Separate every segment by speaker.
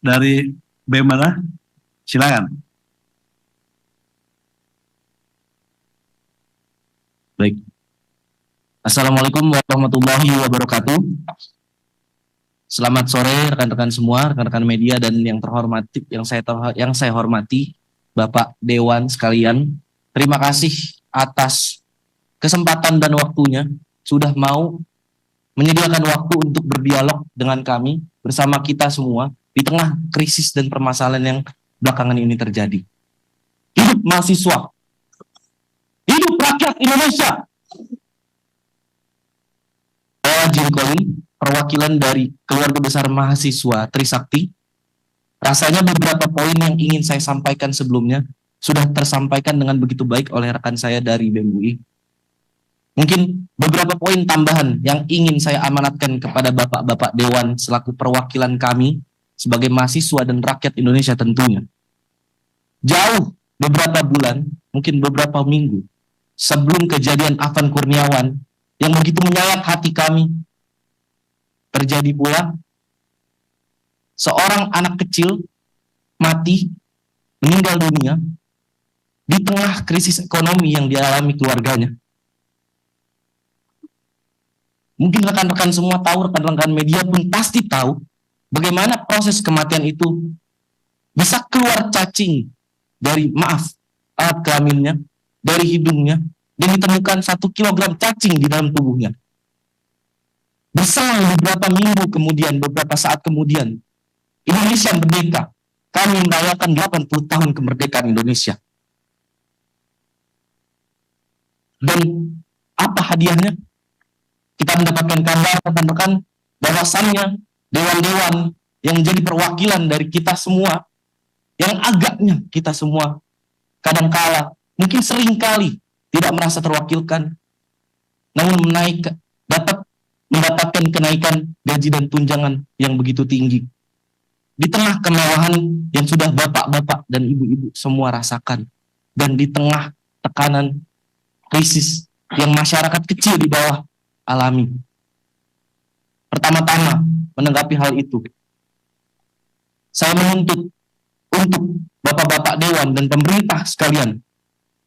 Speaker 1: dari BEM mana? Silakan.
Speaker 2: Baik. Assalamualaikum warahmatullahi wabarakatuh. Selamat sore rekan-rekan semua, rekan-rekan media dan yang saya hormati, Bapak Dewan sekalian. Terima kasih atas kesempatan dan waktunya sudah mau menyediakan waktu untuk berdialog dengan kami bersama kita semua di tengah krisis dan permasalahan yang belakangan ini terjadi. Hidup mahasiswa, hidup rakyat Indonesia. Saya Jim Colin, perwakilan dari keluarga besar mahasiswa Trisakti. Rasanya beberapa poin yang ingin saya sampaikan sebelumnya sudah tersampaikan dengan begitu baik oleh rekan saya dari BEM UI. Mungkin beberapa poin tambahan yang ingin saya amanatkan kepada Bapak-Bapak Dewan selaku perwakilan kami sebagai mahasiswa dan rakyat Indonesia tentunya. Jauh beberapa bulan, mungkin beberapa minggu, sebelum kejadian Afan Kurniawan yang begitu menyayat hati kami, terjadi pula seorang anak kecil mati, meninggal dunia di tengah krisis ekonomi yang dialami keluarganya. Mungkin rekan-rekan semua tahu, rekan-rekan media pun pasti tahu bagaimana proses kematian itu bisa keluar cacing dari, alat kelaminnya, dari hidungnya, dan ditemukan 1 kilogram cacing di dalam tubuhnya. Berselang beberapa minggu kemudian, beberapa saat kemudian, Indonesia merdeka. Kami merayakan 80 tahun kemerdekaan Indonesia. Dan apa hadiahnya? Kita mendapatkan kabar rekan-rekan bahwasannya dewan-dewan yang menjadi perwakilan dari kita semua, yang agaknya kita semua kadangkala, mungkin seringkali tidak merasa terwakilkan, namun dapat mendapatkan kenaikan gaji dan tunjangan yang begitu tinggi. Di tengah kemewahan yang sudah bapak-bapak dan ibu-ibu semua rasakan, dan di tengah tekanan krisis yang masyarakat kecil di bawah alami. Pertama-tama menanggapi hal itu, saya menuntut untuk Bapak-Bapak Dewan dan pemerintah sekalian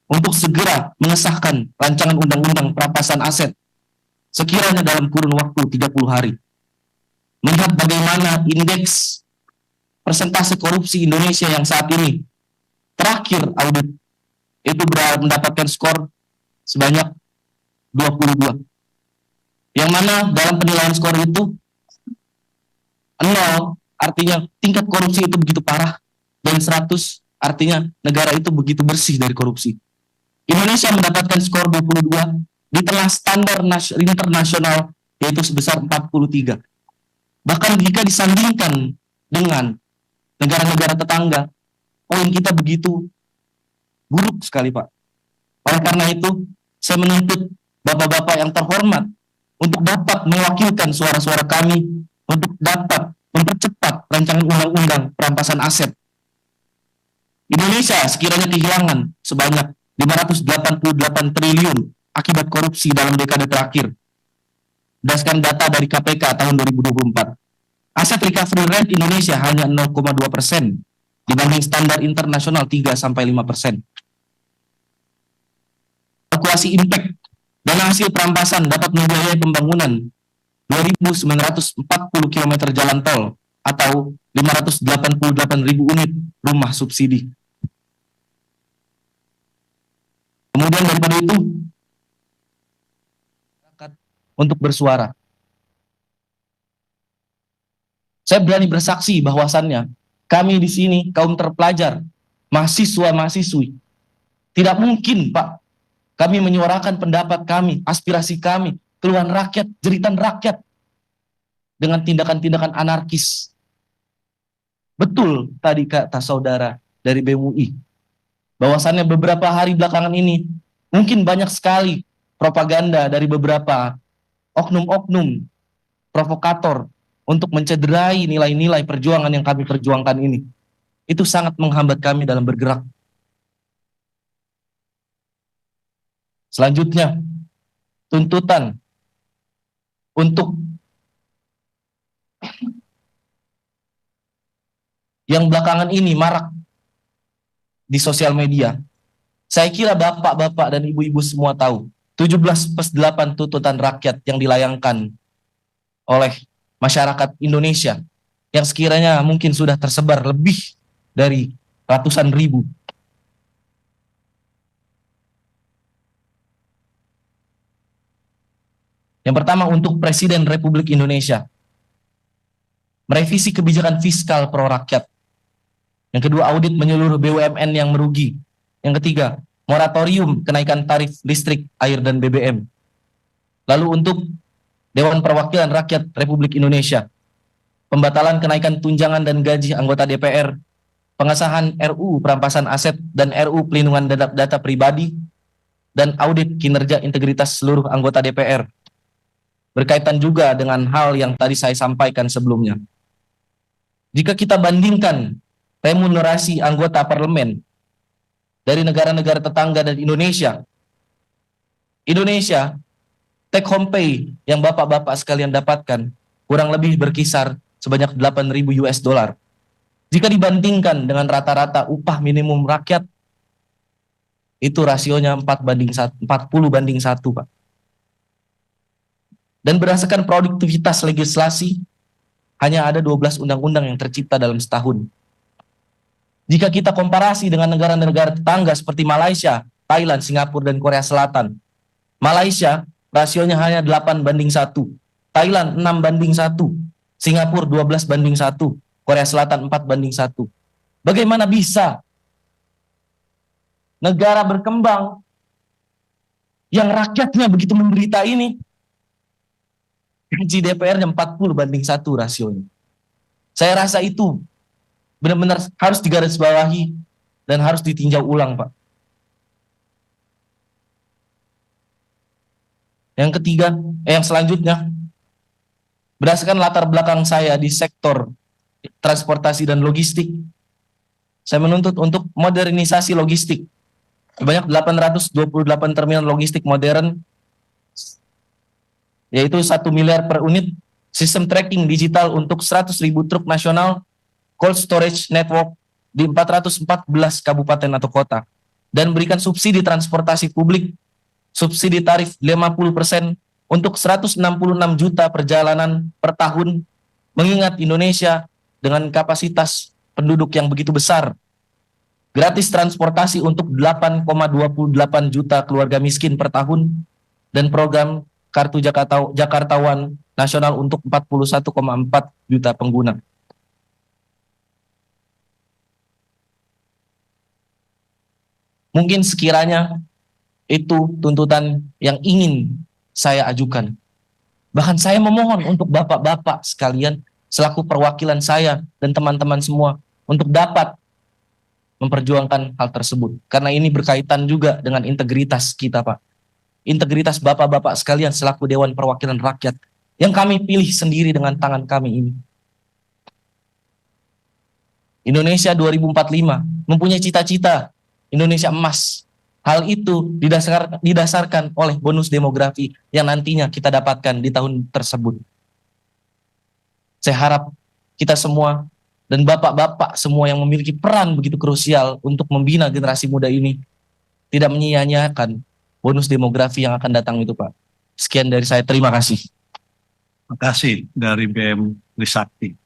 Speaker 2: untuk segera mengesahkan rancangan undang-undang perampasan aset sekiranya dalam kurun waktu 30 hari. Melihat bagaimana indeks persentase korupsi Indonesia yang saat ini terakhir audit itu mendapatkan skor sebanyak 22. Yang mana dalam penilaian skor itu 0 artinya tingkat korupsi itu begitu parah, dan 100 artinya negara itu begitu bersih dari korupsi. Indonesia mendapatkan skor 22 di tengah standar internasional yaitu sebesar 43. Bahkan jika disandingkan dengan negara-negara tetangga, poin kita begitu buruk sekali, Pak. Oleh karena itu, saya menuntut Bapak-Bapak yang terhormat untuk dapat mewakilkan suara-suara kami, untuk dapat mempercepat rancangan undang-undang perampasan aset. Indonesia sekiranya kehilangan sebanyak 588 triliun akibat korupsi dalam dekade terakhir. Berdasarkan data dari KPK tahun 2024. Aset recovery rate Indonesia hanya 0,2% dibanding standar internasional 3-5%. Kalkulasi impact dana hasil perampasan dapat membiayai pembangunan 2.940 km jalan tol atau 588.000 unit rumah subsidi. Kemudian daripada itu, untuk bersuara. Saya berani bersaksi bahwasannya kami di sini kaum terpelajar, mahasiswa-mahasiswi, tidak mungkin, Pak, kami menyuarakan pendapat kami, aspirasi kami, keluhan rakyat, jeritan rakyat dengan tindakan-tindakan anarkis. Betul tadi kata saudara dari BEM UI, bahwasannya beberapa hari belakangan ini mungkin banyak sekali propaganda dari beberapa oknum-oknum provokator untuk mencederai nilai-nilai perjuangan yang kami perjuangkan ini. Itu sangat menghambat kami dalam bergerak. Selanjutnya, tuntutan untuk yang belakangan ini marak di sosial media. Saya kira bapak-bapak dan ibu-ibu semua tahu 17+8 tuntutan rakyat yang dilayangkan oleh masyarakat Indonesia yang sekiranya mungkin sudah tersebar lebih dari ratusan ribu. Yang pertama untuk Presiden Republik Indonesia, merevisi kebijakan fiskal pro rakyat. Yang kedua, audit menyeluruh BUMN yang merugi. Yang ketiga, moratorium kenaikan tarif listrik, air, dan BBM. Lalu untuk Dewan Perwakilan Rakyat Republik Indonesia, pembatalan kenaikan tunjangan dan gaji anggota DPR, pengesahan RUU perampasan aset dan RUU pelindungan data pribadi, dan audit kinerja integritas seluruh anggota DPR. Berkaitan juga dengan hal yang tadi saya sampaikan sebelumnya. Jika kita bandingkan remunerasi anggota parlemen dari negara-negara tetangga dan Indonesia take home pay yang bapak-bapak sekalian dapatkan kurang lebih berkisar sebanyak 8.000 US dollar. Jika dibandingkan dengan rata-rata upah minimum rakyat, itu rasionya 40/1, Pak. Dan berdasarkan produktivitas legislasi, hanya ada 12 undang-undang yang tercipta dalam setahun. Jika kita komparasi dengan negara-negara tetangga seperti Malaysia, Thailand, Singapura, dan Korea Selatan, Malaysia rasionya hanya 8/1, Thailand 6/1, Singapura 12/1, Korea Selatan 4/1. Bagaimana bisa negara berkembang yang rakyatnya begitu menderita ini, gaji DPR-nya 40/1 rasionya? Saya rasa itu benar-benar harus digarisbawahi dan harus ditinjau ulang, Pak. Yang selanjutnya, berdasarkan latar belakang saya di sektor transportasi dan logistik, saya menuntut untuk modernisasi logistik. Sebanyak 828 terminal logistik modern, yaitu 1 miliar per unit, sistem tracking digital untuk 100.000 truk nasional, cold storage network di 414 kabupaten atau kota, dan berikan subsidi transportasi publik, subsidi tarif 50% untuk 166 juta perjalanan per tahun, mengingat Indonesia dengan kapasitas penduduk yang begitu besar. Gratis transportasi untuk 8,28 juta keluarga miskin per tahun, dan program Kartu Jakartawan Nasional untuk 41,4 juta pengguna. Mungkin sekiranya itu tuntutan yang ingin saya ajukan. Bahkan saya memohon untuk bapak-bapak sekalian selaku perwakilan saya dan teman-teman semua untuk dapat memperjuangkan hal tersebut. Karena ini berkaitan juga dengan integritas kita, Pak. Integritas bapak-bapak sekalian selaku Dewan Perwakilan Rakyat yang kami pilih sendiri dengan tangan kami ini. Indonesia 2045 mempunyai cita-cita Indonesia emas. Hal itu didasarkan oleh bonus demografi yang nantinya kita dapatkan di tahun tersebut. Saya harap kita semua dan bapak-bapak semua yang memiliki peran begitu krusial untuk membina generasi muda ini tidak menyia-nyiakan bonus demografi yang akan datang itu, Pak. Sekian dari saya, terima kasih.
Speaker 1: Terima kasih dari BM Trisakti.